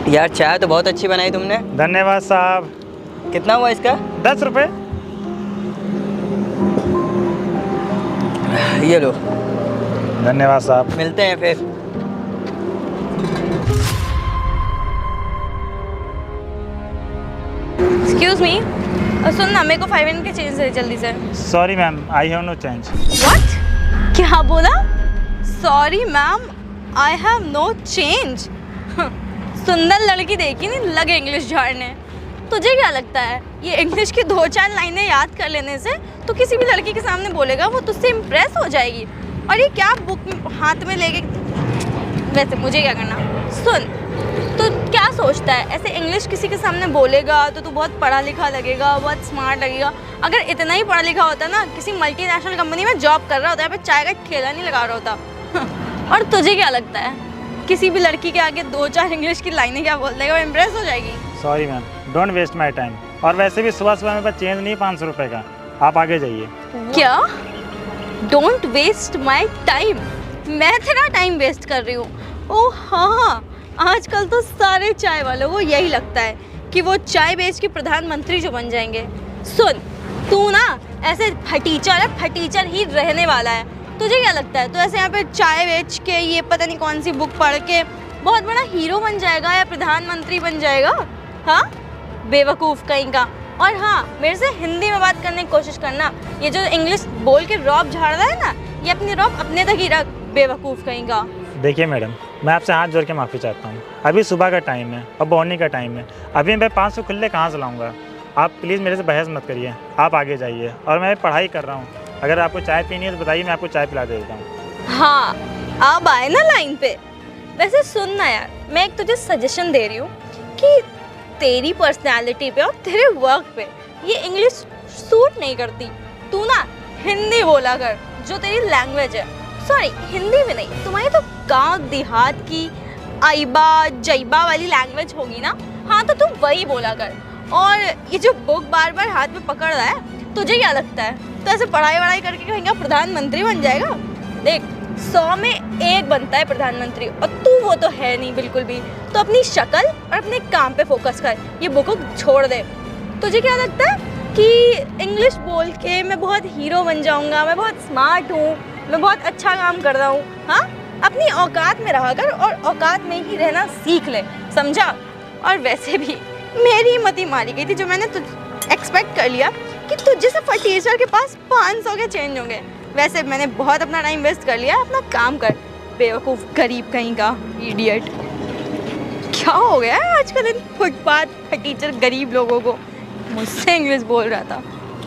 यार चाय तो बहुत अच्छी बनाई तुमने। धन्यवाद साहब। कितना हुआ इसका? 10 रुपये। ये लो। धन्यवाद साहब। मिलते हैं फिर। एक्सक्यूज मी, सुन ना, मेरे को 5 मिनट के चेंज दे जल्दी से। Sorry ma'am, I have no change. What? क्या बोला? Sorry ma'am, I have no change. सुंदर लड़की देखी नहीं, लगे इंग्लिश झाड़ने। तुझे क्या लगता है ये इंग्लिश की 2-4 लाइनें याद कर लेने से तो किसी भी लड़की के सामने बोलेगा वो तुझसे इम्प्रेस हो जाएगी? और ये क्या बुक हाथ में लेके, वैसे मुझे क्या करना? सुन, तो क्या सोचता है ऐसे इंग्लिश किसी के सामने बोलेगा तो तू बहुत पढ़ा लिखा लगेगा, बहुत स्मार्ट लगेगा? अगर इतना ही पढ़ा लिखा होता ना, किसी मल्टीनेशनल कंपनी में जॉब कर रहा होता, यहाँ पे चाय का ठेला नहीं लगा रहा होता। और तुझे क्या लगता है किसी भी लड़की के आगे 2-4 इंग्लिश की लाइनें क्या बोल देगा, वो इम्प्रेस हो जाएगी? Sorry ma'am, don't waste my time. और वैसे भी सुबह सुबह मेरे पास चेंज नहीं है 500 रुपये का। आप आगे जाइए। क्या? Don't waste my time? मैं तेरा टाइम वेस्ट कर रही हूँ? ओह हाँ, आजकल तो सारे चाय वालों को यही लगता है कि वो चाय बेच के प्रधानमंत्री जो बन जाएंगे। सुन, तू ना ऐसे फटीचर ही रहने वाला है। तुझे क्या लगता है तो ऐसे यहाँ पे चाय बेच के, ये पता नहीं कौन सी बुक पढ़ के बहुत बड़ा हीरो बन जाएगा या प्रधानमंत्री बन जाएगा? हाँ, बेवकूफ़ कहीं का। और हाँ, मेरे से हिंदी में बात करने की कोशिश करना। ये जो इंग्लिश बोल के रौब झाड़ रहा है ना, ये अपनी रौब अपने तक ही रख, बेवकूफ़ कहीं का। देखिए मैडम, मैं आपसे हाथ जोड़ के माफ़ी चाहता हूँ। अभी सुबह का टाइम है और मॉर्निंग का टाइम है। अभी मैं 500 खुले कहाँ से लाऊंगा? आप प्लीज़ मेरे से बहस मत करिए, आप आगे जाइए। और मैं पढ़ाई कर रहा हूँ, अगर आपको चाय पीनी है तो बताइए, मैं आपको चाय पिला देता हूँ। हाँ, अब आए ना लाइन पे। वैसे सुन ना यार, मैं एक तुझे सजेशन दे रही हूँ कि तेरी पर्सनैलिटी पे और तेरे वर्क पे ये इंग्लिश सूट नहीं करती। तू ना हिंदी बोला कर, जो तेरी लैंग्वेज है। सॉरी, हिंदी में नहीं, तुम्हारी तो गांव देहात की आइबा जैबा वाली लैंग्वेज होगी ना। हाँ, तो तू वही बोला कर। और ये जो बुक बार बार हाथ में पकड़ रहा है, तुझे क्या लगता है तो ऐसे पढ़ाई करके कहेंगे प्रधानमंत्री बन जाएगा? देख, 100 में 1 बनता है प्रधानमंत्री, और तू वो तो है नहीं बिल्कुल भी। तो अपनी शक्ल और अपने काम पे फोकस कर, ये बुक छोड़ दे। तुझे क्या लगता है कि इंग्लिश बोल के मैं बहुत हीरो बन जाऊंगा, मैं बहुत स्मार्ट हूँ, मैं बहुत अच्छा काम कर रहा हूँ? हाँ, अपनी औकात में रहा कर और औकात में ही रहना सीख ले, समझा? और वैसे भी मेरी मती मारी गई थी जो मैंने एक्सपेक्ट कर लिया कि तुझ जैसे फटीचर के पास 500 के चेंज होंगे। वैसे मैंने बहुत अपना टाइम वेस्ट कर लिया, अपना काम कर, बेवकूफ़ गरीब कहीं का, इडियट। क्या हो गया है आजकल इन फुटपाथ फटीचर गरीब लोगों को? मुझसे इंग्लिश बोल रहा था,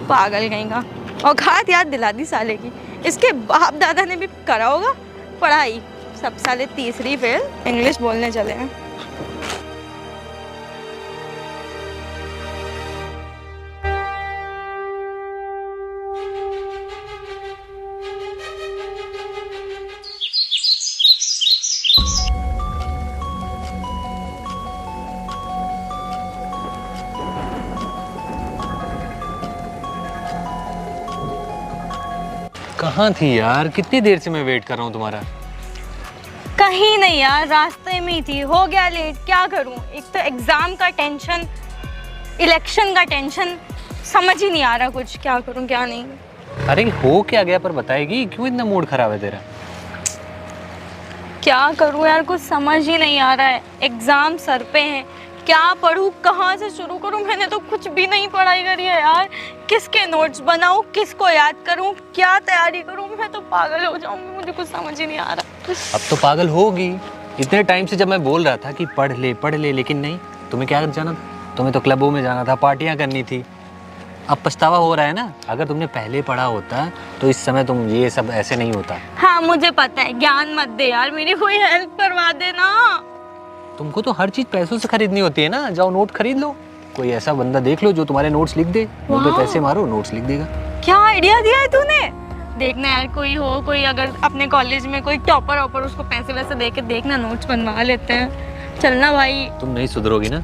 पागल कहीं का। औकात याद दिला दी साले की। इसके बाप दादा ने भी करा होगा पढ़ाई, सब साले तीसरी फेल इंग्लिश बोलने चले हैं। कहाँ थी यार? कितनी देर से मैं वेट कर रहा हूँ तुम्हारा। कहीं नहीं यार, रास्ते में ही थी, हो गया लेट। क्या करूं, एक तो एग्जाम का टेंशन, इलेक्शन का टेंशन, समझ ही नहीं आ रहा कुछ, क्या करूं क्या नहीं। अरे हो क्या गया पर बताएगी? क्यों इतना मूड खराब है तेरा? क्या करूं यार, कुछ समझ ही नहीं आ रहा है। एग्जाम सर पे है, क्या पढूं, कहाँ से शुरू करूं? मैंने तो कुछ भी नहीं पढ़ाई करी है यार। किसके नोट्स बनाऊं, किसको याद करूं, क्या तैयारी करूं? मैं तो पागल हो जाऊंगी, मुझे कुछ समझ ही नहीं आ रहा। अब तो पागल होगी। इतने टाइम से जब मैं बोल रहा था कि पढ़ ले, लेकिन नहीं। तुम्हें क्या जाना था? तुम्हें तो क्लबों में जाना था, पार्टियां करनी थी। अब पछतावा हो रहा है ना। अगर तुमने पहले पढ़ा होता तो इस समय तुम ये सब ऐसे नहीं होता। हाँ मुझे पता है, ज्ञान मत दे यार, मेरी कोई हेल्प करवा देना। तुमको तो हर चीज पैसों से खरीदनी होती है ना। जाओ नोट खरीद लो, कोई ऐसा बंदा देख लो जो तुम्हारे नोट्स लिख दे। उन पे पैसे मारो, नोट्स लिख देगा। क्या आइडिया दिया है तूने। देखना यार, कोई हो, कोई अगर अपने कॉलेज में कोई टॉपर ऑपर, उसको पैसे वैसे दे के देखना, नोट्स बनवा लेते हैं। चलना भाई। तुम नहीं सुधरोगी ना।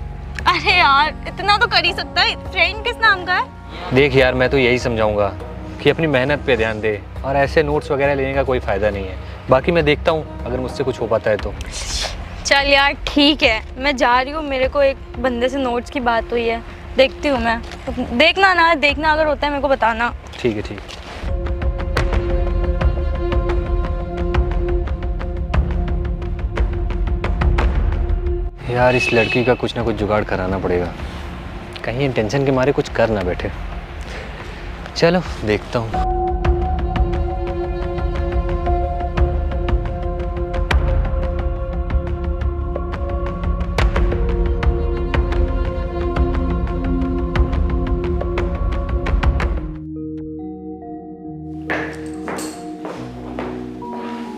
अरे यार इतना तो कर ही सकता है। फ्रेंड किस नाम का है? देख यार, मैं तो यही समझाऊंगा कि अपनी मेहनत पे ध्यान दे, और ऐसे नोट्स वगैरह लेने का कोई फ़ायदा नहीं है। बाकी मैं देखता हूँ अगर मुझसे कुछ हो पाता है तो। चल यार ठीक है, मैं जा रही हूँ। मेरे को एक बंदे से नोट्स की बात हुई है, देखती हूँ मैं। देखना अगर होता है मेरे को बताना। ठीक है ठीक। यार इस लड़की का कुछ ना कुछ जुगाड़ कराना पड़ेगा, कहीं टेंशन के मारे कुछ कर ना बैठे। चलो देखता हूँ।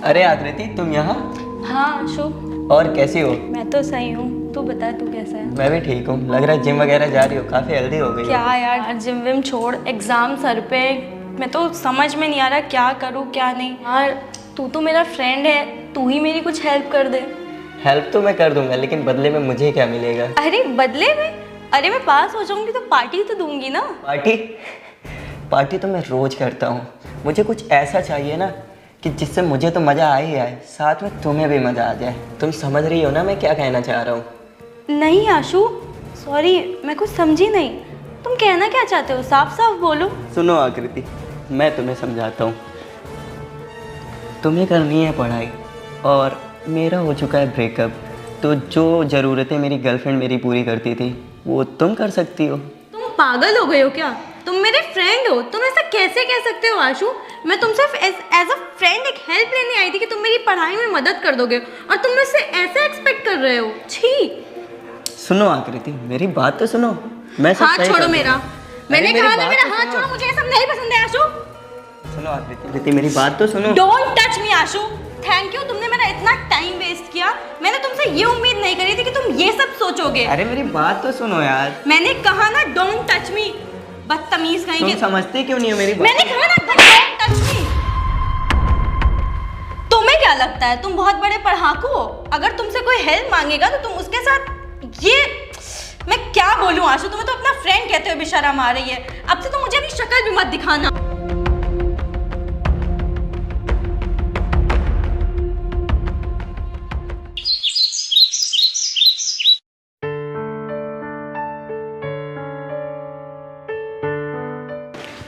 अरे आकृति, तुम यहाँ? हाँ आशु, और कैसी हो? मैं तो सही हूँ, तू बता तू कैसा है? मैं भी ठीक हूँ। लग रहा है जिम वगैरह जा रही हो, काफ़ी हेल्दी हो गई हो। क्या यार, जिम विम छोड़, एग्ज़ाम सर पे। मैं तो समझ में नहीं आ रहा क्या करूँ क्या नहीं। यार तू तो मेरा फ्रेंड है, तू ही मेरी कुछ हेल्प कर दे। हेल्प तो मैं कर दूंगा, लेकिन बदले में मुझे क्या मिलेगा? अरे बदले में? अरे मैं पास हो जाऊंगी तो पार्टी तो दूंगी ना। पार्टी तो मैं रोज करता हूँ। मुझे कुछ ऐसा चाहिए ना कि जिससे मुझे तो मज़ा आ ही आए, साथ में तुम्हें भी मज़ा आ जाए। तुम समझ रही हो ना मैं क्या कहना चाह रहा हूँ? नहीं आशु, सॉरी, मैं कुछ समझी नहीं। तुम कहना क्या चाहते हो, साफ साफ बोलो। सुनो आकृति, मैं तुम्हें समझाता हूँ। तुम्हें करनी है पढ़ाई और मेरा हो चुका है ब्रेकअप, तो जो ज़रूरतें मेरी गर्लफ्रेंड मेरी पूरी करती थी वो तुम कर सकती हो। तुम पागल हो गए हो क्या? तुम मेरे फ्रेंड हो, तुम ऐसा कैसे कह सकते हो आशु? मैं तुमसे एज अ फ्रेंड एक हेल्प लेने आई थी कि तुम मेरी पढ़ाई में मदद कर दोगे, और तुम मुझसे ऐसे एक्सपेक्ट कर रहे हो? छी। सुनो आकृति, मेरी बात तो सुनो। मैं सब हाथ सही छोड़ो कर मेरा। दूंगा। मैंने अरे कहा मेरी ना बात मेरा तो हाथ सुनो। छोड़ो, मुझे ये सब नहीं पसंद है आशु। सुनो आकृति, मेरी बात तो सुनो। Don't touch me Ashu. Thank you, तुमने मेरा इतना टाइम वेस्ट किया। मैंने तुमसे ये उम्मीद नहीं करी थी कि तुम ये सब सोचोगे। अरे मेरी बात तो सुनो यार। मैंने कहा ना डोंट टच मी, बदतमीज कहीं तुम के। समझते क्यों नहीं हो मेरी बात? मैंने कहा ना डोंट टच मी। तुम्हें क्या लगता है तुम बहुत बड़े पढ़ाकू हो? अगर तुमसे कोई हेल्प मांगेगा तो तुम उसके साथ ये, मैं क्या बोलूं आशु, तुम्हें तो अपना फ्रेंड कहते हुए भी शर्म आ रही है। अब से तो मुझे अपनी शक्ल भी मत दिखाना।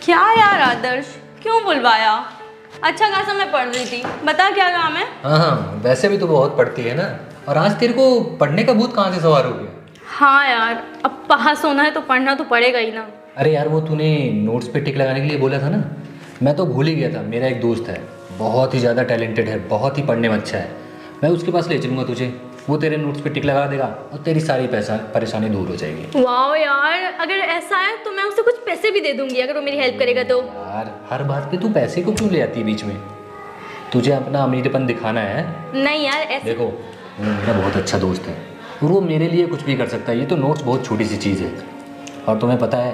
क्या यार आदर्श, क्यों बुलवाया? अच्छा खासा मैं पढ़ रही थी, बता क्या काम है? हाँ, वैसे भी तो बहुत पढ़ती है ना। और आज तेरे को पढ़ने का भूत कहाँ से सवार हो गया? हाँ यार, अब पास होना है तो पढ़ना तो पड़ेगा ही ना। अरे यार, वो तूने नोट्स पे टिक लगाने के लिए बोला था ना, मैं तो भूल ही गया था। मेरा एक दोस्त है, बहुत ही ज़्यादा टैलेंटेड है, बहुत ही पढ़ने में अच्छा है। मैं उसके पास ले चलूँगा तुझे, वो तेरे नोट्स पे टिक लगा देगा और तेरी सारी परेशानी दूर हो जाएगी। वाह यार, अगर ऐसा है तो मैं उसे कुछ पैसे भी दे दूंगी अगर वो मेरी हेल्प करेगा तो। यार हर बात पे तू पैसे को क्यों ले आती है बीच में? तुझे अपना अमीरपन दिखाना है? नहीं यार ऐसे। देखो, वो मेरा बहुत अच्छा दोस्त है और वो मेरे लिए कुछ भी कर सकता है। ये तो नोट्स बहुत छोटी सी चीज़ है, और तुम्हें पता है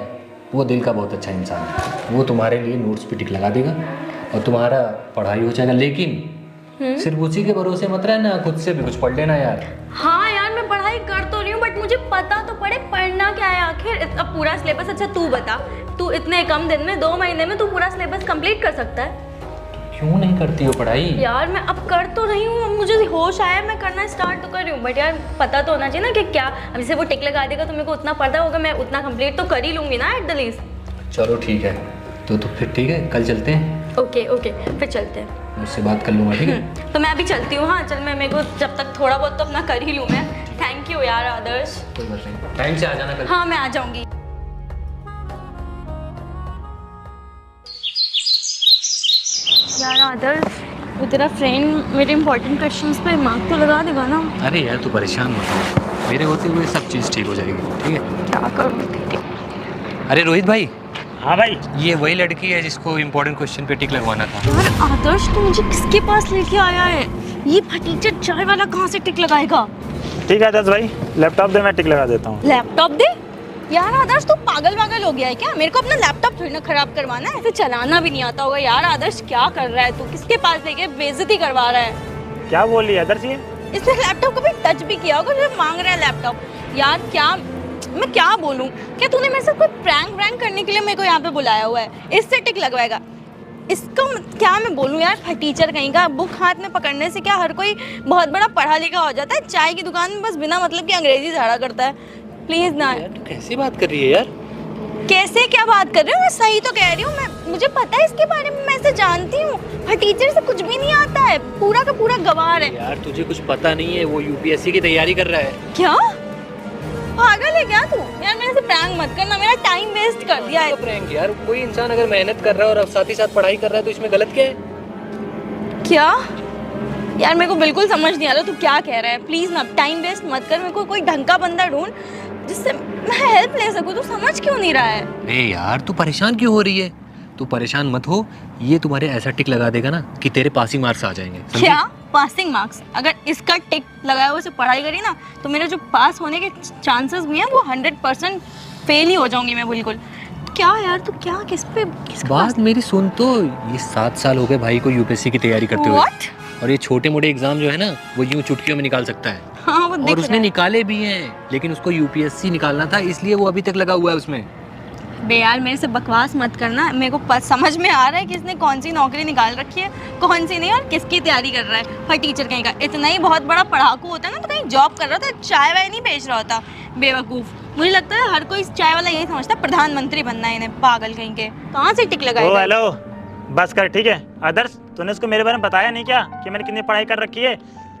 वो दिल का बहुत अच्छा इंसान है। वो तुम्हारे लिए नोट्स पे टिक लगा देगा और तुम्हारा पढ़ाई हो जाएगा। लेकिन सिर्फ उसी के भरोसे मत रहना, खुद से भी कुछ पढ़ लेना यार। हाँ यार, मैं पढ़ाई कर तो रही हूँ, बट मुझे पता तो पड़े पढ़ना क्या है आखिर। अब पूरा सिलेबस, अच्छा तू बता, तू इतने कम दिन में 2 महीने में तू पूरा सिलेबस कंप्लीट कर सकता है? क्यों नहीं करती हो पढ़ाई? यार मैं अब कर तो रही हूँ, अब मुझे होश आया, मैं करना स्टार्ट तो कर रही हूँ, बट यार पता तो होना चाहिए ना कि क्या। अब जैसे वो टिक लगा देगा तो मेरे को उतना पता होगा, मैं उतना कंप्लीट तो कर ही लूँगी ना एट द लीस्ट। चलो ठीक है, तो फिर ठीक है, कल चलते हैं। ओके फिर चलते हैं। मुझसे बात कर लूँगा, ठीक है? तो मैं अभी चलती हूँ। हाँ चल, मैं मेरे को जब तक थोड़ा बहुत तो अपना कर ही लूँ मैं। थैंक यू यार आदर्श। कोई बात नहीं, टाइम से आ जाना कल। हाँ मैं आ जाऊँगी। यार आदर्श, वो तेरा फ्रेंड मेरे इंपॉर्टेंट क्वेश्चंस पे मार्क तो लगा देगा ना? अरे यार तू परेशान मत हो, मेरे होते हुए सब चीज़ ठीक हो जाएगी, ठीक है? क्या करूँ? अरे रोहित भाई, हाँ भाई। ये वही लड़की है जिसको इम्पोर्टेंट क्वेश्चन पे टिक लगवाना था। यार आदर्श, तू मुझे किसके पास लेके आया है? ये फटीचर चाय वाला कहाँ से टिक लगाएगा? ठीक है आदर्श भाई, लैपटॉप दे, मैं टिक लगा देता हूँ। लैपटॉप दे? यार आदर्श, तू पागल हो गया है क्या? मेरे को अपना लैपटॉप थोड़ी ना खराब करवाना है, ऐसे चलाना भी नहीं आता होगा। यार आदर्श, क्या कर रहा है तू? किसके पास लेके बेइज्जती करवा रहा है? क्या बोल रही है आदर्श ये? इसने लैपटॉप कभी टच भी किया होगा जो मांग रहा है लैपटॉप? यार क्या, मैं क्या बोलूं? क्या तूने मेरे साथ कोई प्रैंक करने के लिए मेरे को यहाँ पे बुलाया हुआ है? इससे टिक लगवाएगा? इसको क्या मैं बोलूँ यार, टीचर कहीं का। बुक हाथ में पकड़ने से क्या हर कोई बहुत बड़ा पढ़ा लिखा हो जाता है? चाय की दुकान में बस बिना मतलब की अंग्रेजी झाड़ा करता है। प्लीज़ ना। यार तू कैसी बात कर रही है यार? कैसे क्या बात कर रहे हो? मैं सही तो कह रही हूँ। मैं मुझे पता है इसके बारे में, मैं इसे जानती हूँ। हर टीचर से कुछ भी नहीं आता है, पूरा का पूरा गंवार है। यार तुझे कुछ पता नहीं है, वो यूपीएससी की तैयारी कर रहा है। क्या पागल है क्या तू? यार मेरे से प्रैंक मत करना, मेरा टाइम वेस्ट कर दिया है। प्रैंक यार, कोई इंसान अगर मेहनत कर रहा है और साथ ही साथ पढ़ाई कर रहा है तो इसमें गलत क्या है? क्या यार, मेरे को बिल्कुल समझ नहीं आ रहा तू क्या कह रहा है। प्लीज ना टाइम वेस्ट मत कर, मेरे को कोई ढंग का बंदा ढूंढ जिससे मैं हेल्प ले सकूं। तू समझ क्यों नहीं रहा है? अरे यार तू परेशान क्यों हो रही है? तू परेशान मत हो, ये तुम्हारे ऐसा टिक लगा देगा ना कि तेरे पासिंग मार्क्स आ जाएंगे। समझी? क्या पासिंग मार्क्स? अगर इसका टिक लगाया हुआ से पढ़ाई करी ना तो मेरे जो पास होने के चांसेस भी हैं वो 100% फेल ही हो जाऊंगी मैं बिल्कुल। क्या यार तू क्या किस बात मेरी सुन तो, ये 7 साल हो गए भाई को यूपीएससी की तैयारी करते हुए। What? और ये छोटे मोटे एग्जाम जो है ना वो यूं चुटकियों में निकाल सकता है। हाँ वो दिख और उसने रहा है। निकाले भी हैं, लेकिन उसको यूपीएससी निकालना था इसलिए वो अभी तक लगा हुआ है उसमें। बे यार मेरे से बकवास मत करना, मेरे को समझ में आ रहा है कि इसने कौन सी नौकरी निकाल रखी है, कौन सी नहीं, और किसकी तैयारी कर रहा है। पर टीचर कहीं का इतना ही बहुत बड़ा पढ़ाकू होता है ना तो कहीं जॉब कर रहा था, चाय वाय नहीं बेच रहा होता। बेवकूफ़, मुझे लगता है हर कोई चाय वाला यही समझता है प्रधानमंत्री बनना है इन्हें, पागल कहीं के। कहाँ से टिक लगाए? ओ हेलो, बस कर ठीक है। आदर्श तूने उसको मेरे बारे में बताया नहीं क्या कि मैंने कितनी पढ़ाई कर रखी है?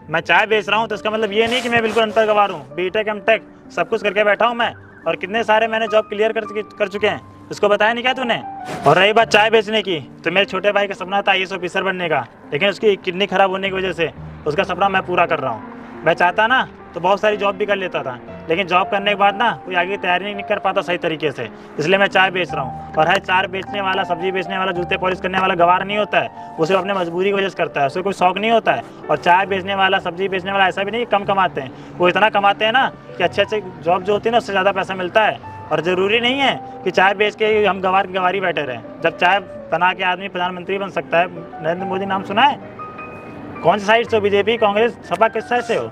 मैं चाय बेच रहा हूँ तो इसका मतलब ये नहीं कि मैं बिल्कुल अनपढ़ गंवार हूँ। बीटेक एमटेक सब कुछ करके बैठा हूँ मैं, और कितने सारे मैंने जॉब क्लियर कर चुके हैं। इसको बताया नहीं क्या तूने? और रही बात चाय बेचने की, तो मेरे छोटे भाई का सपना था IAS ऑफिसर बनने का, लेकिन उसकी किडनी खराब होने की वजह से उसका सपना मैं पूरा कर रहा हूँ। मैं चाहता ना तो बहुत सारी जॉब भी कर लेता था, लेकिन जॉब करने के बाद ना कोई आगे की तैयारी नहीं कर पाता सही तरीके से, इसलिए मैं चाय बेच रहा हूँ। और हर चाय बेचने वाला, सब्जी बेचने वाला, जूते पॉलिश करने वाला गवार नहीं होता है, वो सिर्फ अपने मजबूरी की वजह से करता है, उसे कोई शौक नहीं होता है। और चाय बेचने वाला, सब्जी बेचने वाला ऐसा भी नहीं कम कमाते हैं, वो इतना कमाते हैं ना कि अच्छे अच्छे जॉब जो होती है ना उससे ज़्यादा पैसा मिलता है। और ज़रूरी नहीं है कि चाय बेच के हम गवारी बैठे रहें। जब चाय बना के आदमी प्रधानमंत्री बन सकता है। नरेंद्र मोदी नाम सुना है? कौन सी साइड से हो? बीजेपी, कांग्रेस, सपा, किस साइड से हो?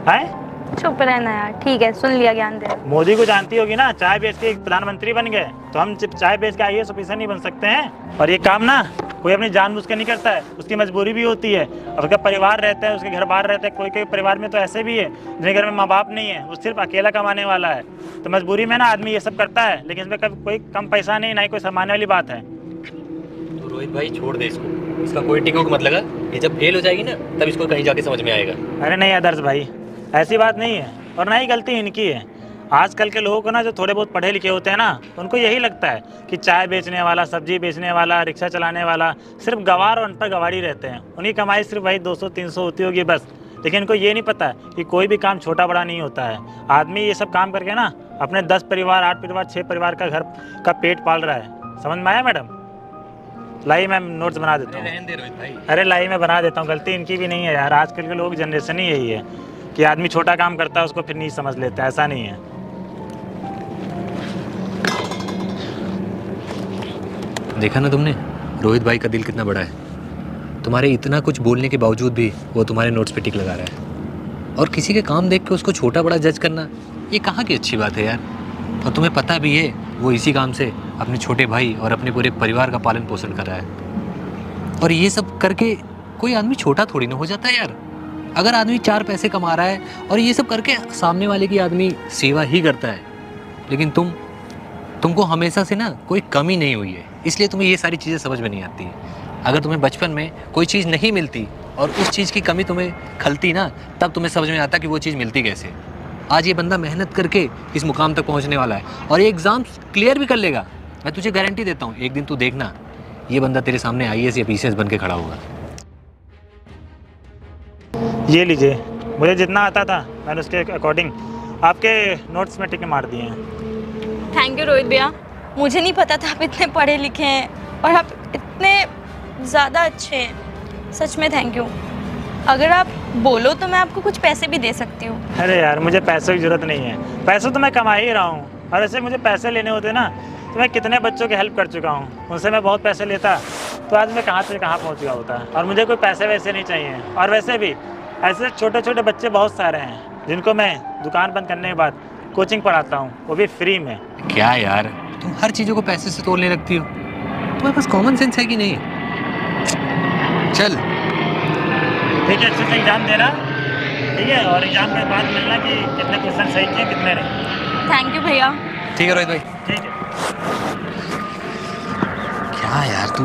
हैं? चुप रहना यार, ठीक है सुन लिया, ज्ञान दे। मोदी को जानती होगी ना, चाय बेच के प्रधानमंत्री बन गए, तो हम चाय बेच के IAS ऑफिसर नहीं बन सकते हैं? और ये काम ना कोई अपनी जानबूझ के नहीं करता है, उसकी मजबूरी भी होती है। और उसका परिवार रहता है, उसके घर बार रहता है। कोई कोई परिवार में तो ऐसे भी है जिनके घर में माँ बाप नहीं है, वो सिर्फ अकेला कमाने वाला है, तो मजबूरी में ना आदमी ये सब करता है। लेकिन इसमें कभी कोई कम पैसा नहीं, ना ही कोई सम्मानने वाली बात है। तो रोहित भाई छोड़ दे इसको, इसका कोई टिकट मत लगा, ये जब फेल हो जाएगी ना तब इसको कहीं जाके समझ में आएगा। अरे नहीं आदर्श भाई, ऐसी बात नहीं है, और ना ही गलती इनकी है। आजकल के लोगों को ना जो थोड़े बहुत पढ़े लिखे होते हैं ना, उनको यही लगता है कि चाय बेचने वाला, सब्जी बेचने वाला, रिक्शा चलाने वाला सिर्फ गवार और अनपढ़ गवारी रहते हैं। उनकी कमाई सिर्फ भाई 200-300 होती होगी बस। लेकिन इनको ये नहीं पता कि कोई भी काम छोटा बड़ा नहीं होता है। आदमी ये सब काम करके ना अपने 10 परिवार, 8 परिवार, 6 परिवार का घर का पेट पाल रहा है। समझ में आया मैडम? लाई मैं नोट्स बना देता हूँ। रहने दे रोहित भाई। अरे लाई मैं बना देता हूँ, गलती इनकी भी नहीं है यार। आजकल के लोग जनरेशन ही यही है कि आदमी छोटा काम करता है उसको फिर नहीं समझ लेता, ऐसा नहीं है। देखा ना तुमने, रोहित भाई का दिल कितना बड़ा है। तुम्हारे इतना कुछ बोलने के बावजूद भी वो तुम्हारे नोट्स पे टिक लगा रहा है। और किसी के काम देख के उसको छोटा बड़ा जज करना, ये कहाँ की अच्छी बात है यार। और तुम्हें पता भी है वो इसी काम से अपने छोटे भाई और अपने पूरे परिवार का पालन पोषण कर रहा है। और ये सब करके कोई आदमी छोटा थोड़ी ना हो जाता है यार। अगर आदमी 4 पैसे कमा रहा है और ये सब करके सामने वाले की आदमी सेवा ही करता है, लेकिन तुमको हमेशा से ना कोई कमी नहीं हुई है, इसलिए तुम्हें ये सारी चीज़ें समझ में नहीं आती। अगर तुम्हें बचपन में कोई चीज़ नहीं मिलती और उस चीज़ की कमी तुम्हें खलती ना, तब तुम्हें समझ में आता कि वो चीज़ मिलती कैसे। आज ये बंदा मेहनत करके इस मुकाम तक पहुंचने वाला है और ये एग्ज़ाम क्लियर भी कर लेगा। मैं तुझे गारंटी देता हूँ, एक दिन तू देखना ये बंदा तेरे सामने IAS या PCS बन के खड़ा होगा। ये लीजिए, मुझे जितना आता था मैंने उसके अकॉर्डिंग आपके नोट्स में टिक मार दिए हैं। थैंक यू रोहित भैया, मुझे नहीं पता था आप इतने पढ़े लिखे हैं और आप इतने ज़्यादा अच्छे हैं। सच में थैंक यू। अगर आप बोलो तो मैं आपको कुछ पैसे भी दे सकती हूँ। अरे यार मुझे पैसों की ज़रूरत नहीं है, पैसे तो मैं कमा ही रहा हूँ। और ऐसे मुझे पैसे लेने होते ना तो मैं कितने बच्चों की हेल्प कर चुका हूँ। उनसे मैं बहुत पैसे लेता तो आज मैं कहाँ से कहाँ पहुँच गया होता। और मुझे कोई पैसे वैसे नहीं चाहिए। और वैसे भी ऐसे छोटे छोटे बच्चे बहुत सारे हैं जिनको मैं दुकान बंद करने के बाद कोचिंग पढ़ाता हूँ, वो भी फ्री में। क्या यार, तुम हर चीज़ों को पैसे से तोड़ने लगती हो। तुम्हारे पास कॉमन सेंस है कि नहीं? चल ठीक है, अच्छे से एग्जाम देना, ठीक है, और एग्जाम के बाद मिलना कि कितने क्वेश्चन सही किए कितने नहीं। थैंक यू भैया। ठीक है रोहित भाई। ठीक है। क्या यार तू